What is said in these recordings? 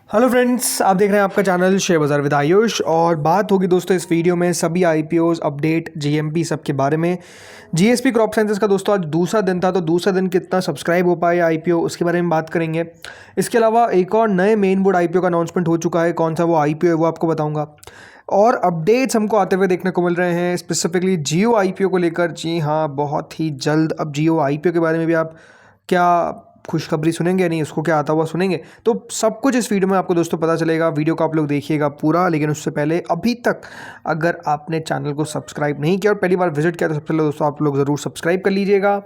Hello friends, आप देख रहे हैं आपका चैनल शेयर बाज़ार विद आयुष। और बात होगी दोस्तों इस वीडियो में सभी आईपीओज अपडेट जीएमपी सब के बारे में। जीएसपी क्रॉप साइंसेस का दोस्तों आज दूसरा दिन था, तो दूसरा दिन कितना सब्सक्राइब हो पाया आईपीओ उसके बारे में बात करेंगे। इसके अलावा एक और नए मेन बोर्ड आईपीओ का अनाउंसमेंट हो चुका है, कौन सा वो आईपीओ है वो आपको बताऊंगा। और अपडेट्स हमको आते हुए देखने को मिल रहे हैं स्पेसिफिकली जियो आईपीओ को लेकर। जी हाँ, बहुत ही जल्द अब जियो आईपीओ के बारे में भी आप क्या खुशखबरी सुनेंगे या नहीं, उसको क्या आता हुआ सुनेंगे, तो सब कुछ इस वीडियो में आपको दोस्तों पता चलेगा। वीडियो को आप लोग देखिएगा पूरा, लेकिन उससे पहले अभी तक अगर आपने चैनल को सब्सक्राइब नहीं किया और पहली बार विजिट किया तो सबसे पहले दोस्तों आप लोग ज़रूर सब्सक्राइब कर लीजिएगा।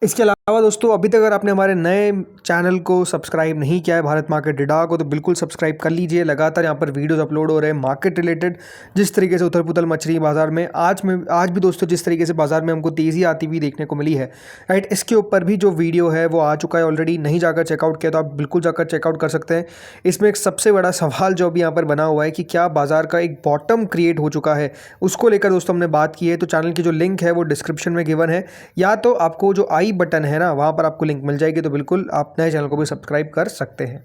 इसके अलावा दोस्तों अभी तक अगर आपने हमारे नए चैनल को सब्सक्राइब नहीं किया है भारत मार्केट डेटा को, तो बिल्कुल सब्सक्राइब कर लीजिए। लगातार यहाँ पर वीडियोस अपलोड हो रहे हैं मार्केट रिलेटेड, जिस तरीके से उथल पुथल मछली बाजार में आज भी दोस्तों जिस तरीके से बाजार में हमको तेज़ी आती हुई देखने को मिली है, राइट। इसके ऊपर भी जो वीडियो है वो आ चुका है ऑलरेडी। नहीं जाकर चेकआउट किया तो आप बिल्कुल जाकर चेकआउट कर सकते हैं। इसमें एक सबसे बड़ा सवाल जो अभी यहाँ पर बना हुआ है कि क्या बाजार का एक बॉटम क्रिएट हो चुका है, उसको लेकर दोस्तों हमने बात की है। तो चैनल की जो लिंक है वो डिस्क्रिप्शन में गिवन है, या तो आपको जो आई बटन है ना वहाँ पर आपको लिंक मिल जाएगी, तो बिल्कुल आप नए चैनल को भी सब्सक्राइब कर सकते हैं।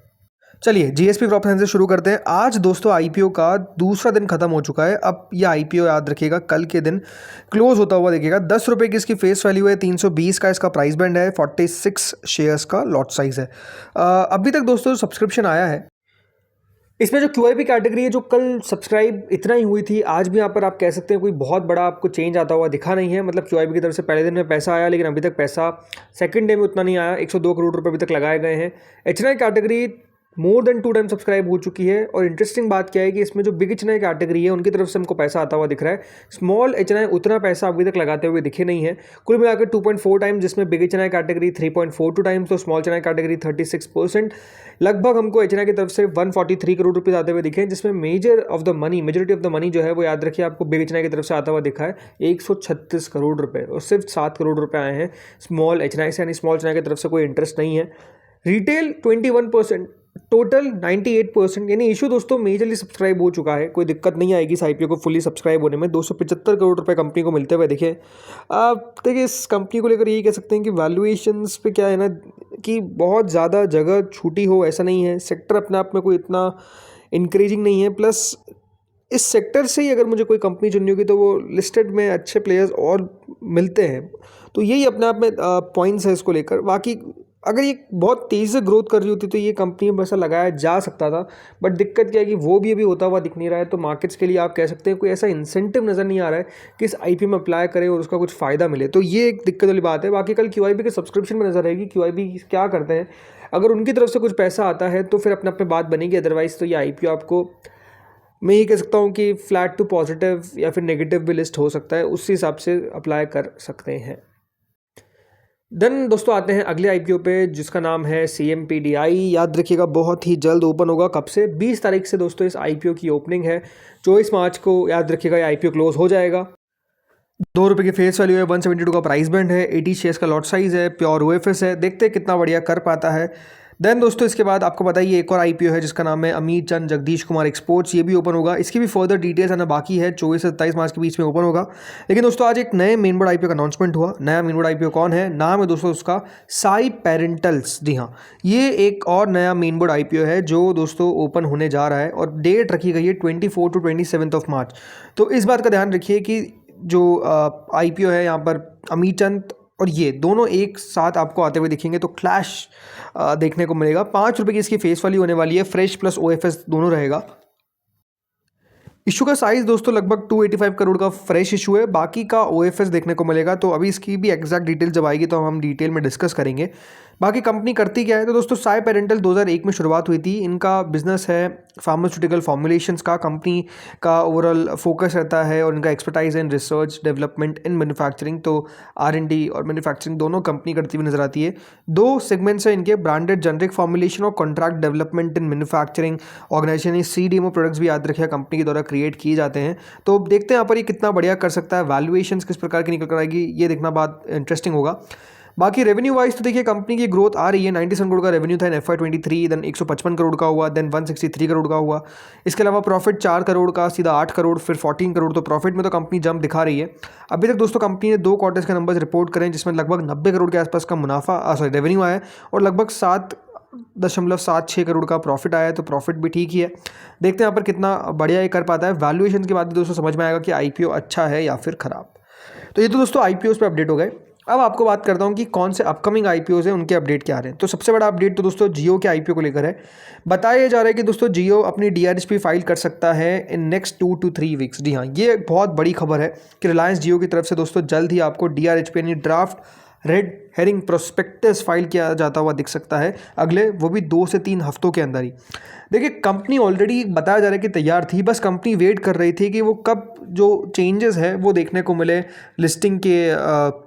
चलिए जीएसपी क्रॉप साइंस से शुरू करते हैं। आज दोस्तों आईपीओ का दूसरा दिन खत्म हो चुका है। अब यह आईपीओ याद रखिएगा कल के दिन क्लोज होता हुआ देखिएगा। 10 रुपये की इसकी फेस वैल्यू है, 320 का इसका प्राइस बैंड है, 46 शेयर्स का लॉट साइज है। अभी तक दोस्तों सब्सक्रिप्शन आया है इसमें जो क्यूआईपी कैटेगरी है, जो कल सब्सक्राइब इतना ही हुई थी, आज भी यहाँ पर आप कह सकते हैं कोई बहुत बड़ा आपको चेंज आता हुआ दिखा नहीं है। मतलब क्यूआईपी की तरफ से पहले दिन में पैसा आया, लेकिन अभी तक पैसा सेकंड डे में उतना नहीं आया। 102 करोड़ रुपए अभी तक लगाए गए हैं। HNI category more than 2 time subscribe हो चुकी है। और इंटरेस्टिंग बात क्या है कि इसमें जो बिग एचएनआई कैटेगरी है उनकी तरफ से हमको पैसा आता हुआ दिख रहा है। स्मॉल एचएनआई उतना पैसा अभी तक लगाते हुए दिखे नहीं है। कुल मिलाकर 2.4 टाइम, जिसमें बिग एचएनआई कैटेगरी 3.42 टाइम्स, तो स्मॉल एचएनआई कैटेगरी 36%। लगभग हमको एचएनआई की तरफ से 143 करोड़ रुपये आते हुए दिखे, जिसमें मेजोरिटी ऑफ द मनी जो है वो याद रखिए आपको बिग एचएनआई की तरफ से आता हुआ दिखा है 136 करोड़ रुपये, और सिर्फ 7 करोड़ रुपये आए हैं स्मॉल एचएनआई से, यानी स्मॉल एचएनआई की तरफ से कोई इंटरेस्ट नहीं है। रिटेल 21%, टोटल 98%, यानी इशू दोस्तों मेजरली सब्सक्राइब हो चुका है। कोई दिक्कत नहीं आएगी इस आईपीओ को फुली सब्सक्राइब होने में। 275 करोड़ रुपए कंपनी को मिलते हुए देखिए। आप देखिए इस कंपनी को लेकर यही कह सकते हैं कि वैल्यूएशंस पे क्या है ना कि बहुत ज़्यादा जगह छूटी हो ऐसा नहीं है। सेक्टर अपने आप में कोई इतना इंक्रीजिंग नहीं है। प्लस इस सेक्टर से ही अगर मुझे कोई कंपनी चुननी होगी तो वो लिस्टेड में अच्छे प्लेयर्स और मिलते हैं। तो यही अपने आप में पॉइंट्स है इसको लेकर। बाकी अगर ये बहुत तेज़ी से ग्रोथ कर रही होती तो ये कंपनी में पैसा लगाया जा सकता था, बट दिक्कत क्या है कि वो भी अभी होता हुआ दिख नहीं रहा है। तो मार्केट्स के लिए आप कह सकते हैं कोई ऐसा इंसेंटिव नज़र नहीं आ रहा है कि इस आईपीओ में अप्लाई करें और उसका कुछ फ़ायदा मिले। तो ये एक दिक्कत वाली बात है। बाकी कल क्यूआईबी के सब्सक्रिप्शन में नजर आएगी क्यूआईबी क्या करते हैं। अगर उनकी तरफ से कुछ पैसा आता है तो फिर अपने अपने बात बनेगी, अदरवाइज़ तो ये आईपीओ आपको, मैं ये कह सकता हूँ कि फ्लैट टू पॉजिटिव या फिर नेगेटिव भी लिस्ट हो सकता है, उस हिसाब से अप्लाई कर सकते हैं। देन दोस्तों आते हैं अगले आईपीओ पे, जिसका नाम है CMPDI। याद रखिएगा बहुत ही जल्द ओपन होगा। कब से? 20 तारीख से दोस्तों इस आईपीओ की ओपनिंग है। 24 मार्च को याद रखिएगा ये आईपीओ क्लोज हो जाएगा। 2 रुपये की फेस वैल्यू है, 172 का प्राइस बैंड है, 80 शेयर्स का लॉट साइज है, प्योर ओएफएस है। देखते हैं कितना बढ़िया कर पाता है। देन दोस्तों इसके बाद आपको बताइए एक और आईपीओ है जिसका नाम है अमित चंद जगदीश कुमार एक्सपोर्ट्स। ये भी ओपन होगा। इसकी भी फर्दर डिटेल्स आना बाकी है, 24 से 27 मार्च के बीच में ओपन होगा। लेकिन दोस्तों आज एक नए मेन बोर्ड आईपीओ का अनाउंसमेंट हुआ। नया मेन बोर्ड आईपीओ कौन है? नाम है दोस्तों उसका साई पेरेंटल्स। जी हाँ, ये एक और नया मेन बोर्ड आईपीओ है जो दोस्तों ओपन होने जा रहा है, और डेट रखी गई है 24 टू 27 मार्च। तो इस बात का ध्यान रखिए कि जो आईपीओ है यहाँ पर अमित चंद और ये दोनों एक साथ आपको आते हुए दिखेंगे, तो क्लैश देखने को मिलेगा। 5 रुपये की इसकी फेस वैल्यू होने वाली है, फ्रेश प्लस ओएफएस दोनों रहेगा। इशू का साइज दोस्तों लगभग 285 करोड़ का फ्रेश इशू है, बाकी का ओएफएस देखने को मिलेगा। तो अभी इसकी भी एग्जैक्ट डिटेल जब आएगी तो हम डिटेल में डिस्कस करेंगे। बाकी कंपनी करती क्या है, तो दोस्तों साई पेरेंटल 2001 में शुरुआत हुई थी। इनका बिजनेस है फार्मास्यूटिकल फॉर्मुलेशंस का। कंपनी का ओवरऑल फोकस रहता है और इनका expertise in research development in manufacturing, तो R&D और मैन्युफैक्चरिंग दोनों कंपनी करती हुई नजर आती है। 2 सेगमेंट्स है इनके, ब्रांडेड जेनरिक फॉर्मुलेशन और contract development in manufacturing organisation. CDMO products भी याद रखिए कंपनी के द्वारा क्रिएट किए जाते हैं। तो देखते हैं यहाँ पर ये कितना बढ़िया कर सकता है, वैल्यूएशंस किस प्रकार की निकल कर आएगी, ये देखना बात इंटरेस्टिंग होगा। बाकी रेवेन्यू वाइज तो देखिए कंपनी की ग्रोथ आ रही है। 97 करोड़ का रेवेन्यू था इन FY23, देन 155 करोड़ का हुआ, देन 163 करोड़ का हुआ। इसके अलावा प्रॉफिट 4 करोड़ का सीधा 8 करोड़, फिर 14 करोड़। तो प्रॉफिट में तो कंपनी जंप दिखा रही है। अभी तक दोस्तों कंपनी ने 2 क्वार्टर्स के नंबर्स रिपोर्ट करें जिसमें लगभग 90 करोड़ के आसपास का मुनाफा रेवेन्यू आया है, और लगभग 7 4.76 करोड़ का प्रॉफिट आया है, तो प्रॉफिट भी ठीक ही है। देखते हैं यहाँ पर कितना बढ़िया ये कर पाता है। वैल्यूएशन के बाद भी दोस्तों समझ में आएगा कि आईपीओ अच्छा है या फिर ख़राब। तो ये तो दोस्तों आईपीओ पे अपडेट हो गए। अब आपको बात करता हूँ कि कौन से अपकमिंग आईपीओज हैं, उनके अपडेट क्या आ रहे हैं। तो सबसे बड़ा अपडेट तो दोस्तों जियो के आईपीओ को लेकर है। बताया जा रहा है कि दोस्तों जियो अपनी डीआरएचपी फाइल कर सकता है इन नेक्स्ट 2 to 3 वीक्स। जी हाँ, ये बहुत बड़ी खबर है कि रिलायंस जियो की तरफ से दोस्तों जल्द ही आपको डीआरएचपी यानी draft red herring prospectus file किया जाता हुआ दिख सकता है अगले, वो भी 2 से 3 हफ्तों के अंदर ही। देखिए कंपनी ऑलरेडी बताया जा रहा है कि तैयार थी, बस कंपनी वेट कर रही थी कि वो कब जो चेंजेस है वो देखने को मिले लिस्टिंग के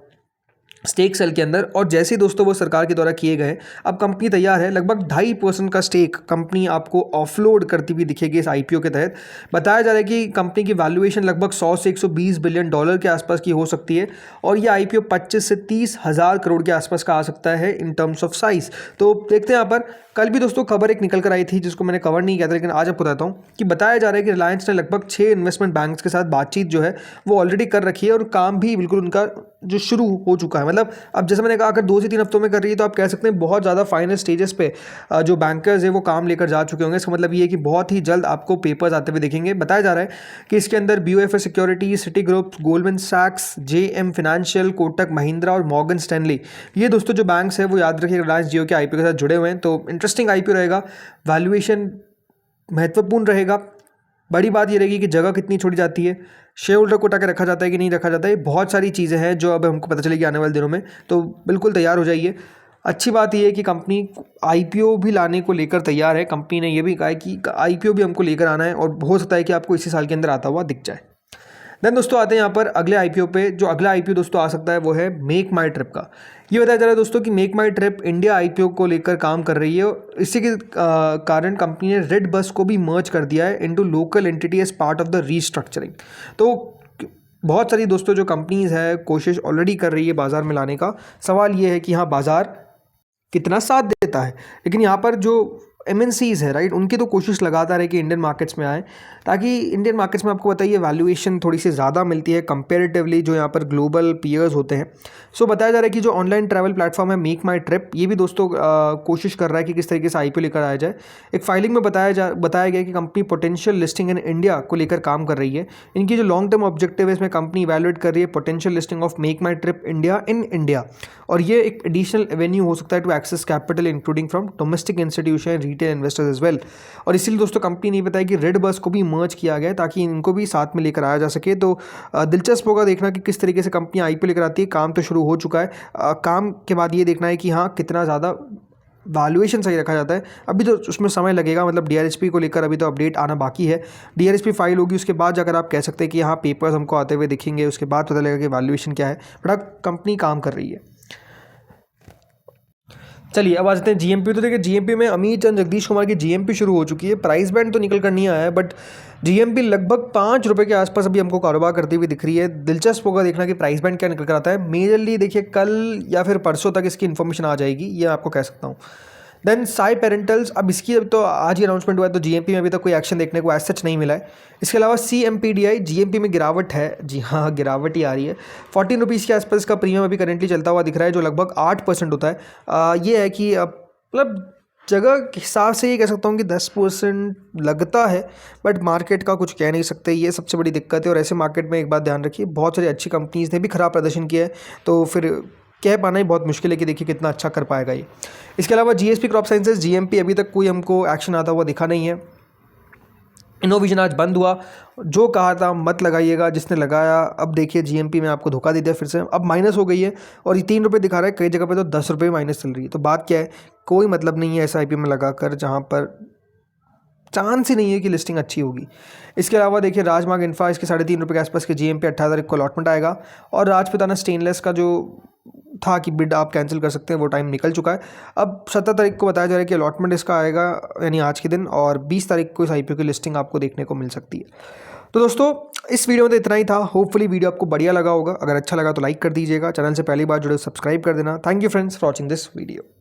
स्टेक सेल के अंदर। और जैसे ही दोस्तों वो सरकार के द्वारा किए गए, अब कंपनी तैयार है। लगभग 2.5% का स्टेक कंपनी आपको ऑफलोड करती हुई दिखेगी इस आईपीओ के तहत। बताया जा रहा है कि कंपनी की वैल्यूएशन लगभग 100 से 120 बिलियन डॉलर के आसपास की हो सकती है और ये आईपीओ 25 से 30 हज़ार करोड़ के आसपास का आ सकता है इन टर्म्स ऑफ साइज। तो देखते हैं यहाँ पर। कल भी दोस्तों खबर एक निकल कर आई थी जिसको मैंने कवर नहीं किया था, लेकिन आज आपको बताता हूँ कि बताया जा रहा है कि रिलायंस ने लगभग 6 इन्वेस्टमेंट बैंक्स के साथ बातचीत जो है वो ऑलरेडी कर रखी है और काम भी बिल्कुल उनका जो शुरू हो चुका है। मतलब अब जैसे मैंने कहा अगर 2 से 3 हफ्तों में कर रही है तो आप कह सकते हैं बहुत ज़्यादा फाइनल स्टेजेस पे जो बैंकर्स है वो काम लेकर जा चुके होंगे। इसका मतलब ये है कि बहुत ही जल्द आपको पेपर्स आते हुए दिखेंगे। बताया जा रहा है कि इसके अंदर BOFS securities, Citigroup, Goldman सैक्स, JM फिनेंशियल, कोटक महिंद्रा और मॉर्गन स्टैनली, ये दोस्तों जो बैंक्स है वो याद रखिए रिलायंस जियो के आईपीओ के साथ जुड़े हुए हैं। तो इंटरेस्टिंग आईपीओ रहेगा। वैल्यूएशन महत्वपूर्ण रहेगा। बड़ी बात ये रहेगी कि जगह कितनी छोड़ी जाती है, शेयर होल्डर को टाके रखा जाता है कि नहीं रखा जाता है। बहुत सारी चीज़ें हैं जो अब हमको पता चलेगी आने वाले दिनों में, तो बिल्कुल तैयार हो जाइए। अच्छी बात यह है कि कंपनी आईपीओ भी लाने को लेकर तैयार है। कंपनी ने यह भी कहा है कि आईपीओ भी हमको लेकर आना है और हो सकता है कि आपको इसी साल के अंदर आता हुआ दिख जाए। देन दोस्तों आते हैं यहाँ पर अगले आईपीओ पे। जो अगला आईपीओ दोस्तों आ सकता है वो है मेक माई ट्रिप का। ये बताया जा रहा है दोस्तों कि make My Trip India IPO को लेकर काम कर रही है और इसी के कारण कंपनी ने रेड बस को भी मर्ज कर दिया है into local entity as part of the restructuring. तो बहुत सारी दोस्तों जो कंपनीज है कोशिश ऑलरेडी कर रही है बाजार में लाने का। सवाल ये है कि हाँ बाजार कितना साथ देता है। लेकिन यहाँ पर जो MNCs है राइट, उनकी तो कोशिश लगातार है कि इंडियन मार्केट्स में आए, ताकि इंडियन मार्केट्स में आपको बताइए वैल्यूएशन थोड़ी सी ज़्यादा मिलती है कंपेरेटिवली जो यहाँ पर ग्लोबल पीयर्स होते हैं। सो बताया जा रहा है कि जो ऑनलाइन ट्रैवल प्लेटफॉर्म है मेक माई ट्रिप, ये भी दोस्तों कोशिश कर रहा है कि किस तरीके से आईपीओ लेकर आया जाए। एक फाइलिंग में बताया गया कि company potential listing in India को लेकर काम कर रही है। इनकी जो लॉन्ग टर्म ऑब्जेक्टिव है इसमें कंपनी इवैल्यूएट कर रही है potential listing of Make My Trip India in India, और ये एक एडिशनल एवेन्यू हो सकता है to access capital including from domestic institution, retail investors as well. और इसीलिए दोस्तों कंपनी ने बताया कि रेड बस को भी मर्ज किया गया ताकि इनको भी साथ में लेकर आया जा सके। तो दिलचस्प होगा देखना कि किस तरीके से कंपनी आईपीओ लेकर आती है। काम तो शुरू हो चुका है, काम के बाद ये देखना है कि हाँ कितना ज़्यादा वैल्यूएशन सही रखा जाता है। अभी तो उसमें समय लगेगा, मतलब डीआरएचपी को लेकर अभी तो अपडेट आना बाकी है। डीआरएचपी फाइल होगी उसके बाद जाकर आप कह सकते हैं कि हाँ पेपर्स हमको आते हुए दिखेंगे, उसके बाद पता लगेगा कि वैल्यूएशन क्या है। बड़ा कंपनी काम कर रही है। चलिए अब आ जाते हैं जीएमपी। तो देखिए जीएमपी में अमित चंद जगदीश कुमार की जीएमपी शुरू हो चुकी है। प्राइस बैंड तो निकल कर नहीं आया है, बट जीएमपी लगभग 5 रुपये के आसपास अभी हमको कारोबार करती हुई दिख रही है। दिलचस्प होगा देखना कि प्राइस बैंड क्या निकल कर आता है। मेजरली देखिए कल या फिर परसों तक इसकी इन्फॉर्मेशन आ जाएगी, ये आपको कह सकता हूँ। देन साई पेरेंटल्स, अब इसकी अब तो आज ही अनाउंसमेंट हुआ है, तो जीएमपी में अभी तक कोई एक्शन देखने को एज सच नहीं मिला है। इसके अलावा CMPDI जीएमपी में गिरावट है। जी हाँ, गिरावट ही आ रही है। 14 रुपीज़ के आसपास इसका प्रीमियम अभी करेंटली चलता हुआ दिख रहा है, जो लगभग 8% होता है। ये है कि मतलब जगह के हिसाब से ये कह सकता हूँ कि 10% लगता है, बट मार्केट का कुछ कह नहीं सकते, ये सबसे बड़ी दिक्कत है। और ऐसे मार्केट में एक बात ध्यान रखिए, बहुत सारी अच्छी कंपनीज़ ने भी खराब प्रदर्शन किया है, तो फिर कह पाना ही बहुत मुश्किल है कि देखिए कितना अच्छा कर पाएगा ये। इसके अलावा GSP क्रॉप साइंसेज GMP अभी तक कोई हमको एक्शन आता हुआ दिखा नहीं है। इनोविजन आज बंद हुआ, जो कहा था मत लगाइएगा, जिसने लगाया अब देखिए GMP में आपको धोखा दे दिया फिर से। अब माइनस हो गई है और ये 3 रुपये दिखा रहा है, कई जगह पे तो 10 रुपये माइनस चल रही है। तो बात क्या है, कोई मतलब नहीं है SIP में लगाकर जहाँ पर चांस ही नहीं है कि लिस्टिंग अच्छी होगी। इसके अलावा देखिए राजमार्ग इंफ्रा, इसके 3.5 रुपये के आसपास के GMP 18 तारीख को अलॉटमेंट आएगा। और राजपुताना स्टेनलेस का जो था कि बिड आप कैंसिल कर सकते हैं, वो टाइम निकल चुका है। अब 17 तारीख को बताया जा रहा है कि अलॉटमेंट इसका आएगा, यानी आज के दिन, और 20 तारीख को इस IPO की लिस्टिंग आपको देखने को मिल सकती है। तो दोस्तों इस वीडियो में तो इतना ही था। होपफुली वीडियो आपको बढ़िया लगा होगा। अगर अच्छा लगा तो लाइक कर दीजिएगा, चैनल से पहली बार जुड़े सब्सक्राइब कर देना। Thank you friends for watching this video.